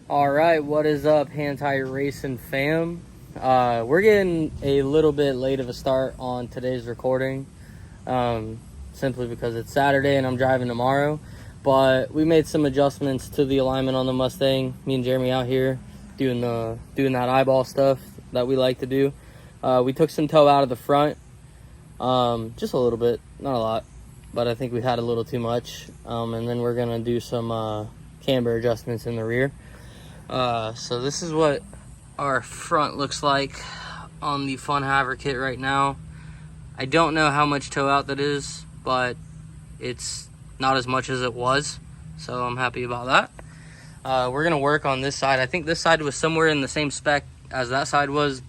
All right, what is up, Hand Tire Racing fam? We're getting a little bit late of a start on today's recording, simply because it's Saturday and I'm driving tomorrow. But we made some adjustments to the alignment on the Mustang. Me and Jeremy out here doing that eyeball stuff that we like to do. We took some toe out of the front, just a little bit, not a lot, but I think we had a little too much. And then we're gonna do some camber adjustments in the rear. So this is what our front looks like on the Fun Haver kit right now. I don't know how much toe out that is, but it's not as much as it was, so I'm happy about that. We're gonna work on this side. I think this side was somewhere in the same spec as that side was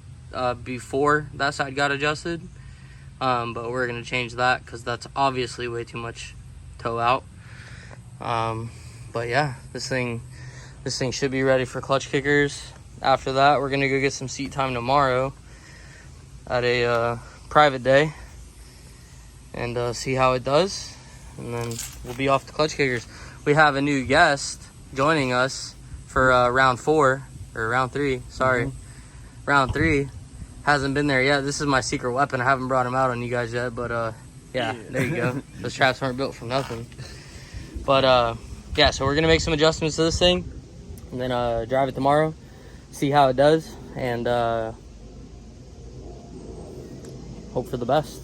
before that side got adjusted, but we're gonna change that because that's obviously way too much toe out. But yeah, this thing should be ready for clutch kickers. After that, we're gonna go get some seat time tomorrow at a private day and see how it does, and then we'll be off to clutch kickers. We have a new guest joining us for round 3. Sorry, round 3. Hasn't been there yet. This is my secret weapon. I haven't brought him out on you guys yet, but yeah, there you go. Those traps aren't built for nothing. But yeah, so we're gonna make some adjustments to this thing and then drive it tomorrow, see how it does, and hope for the best.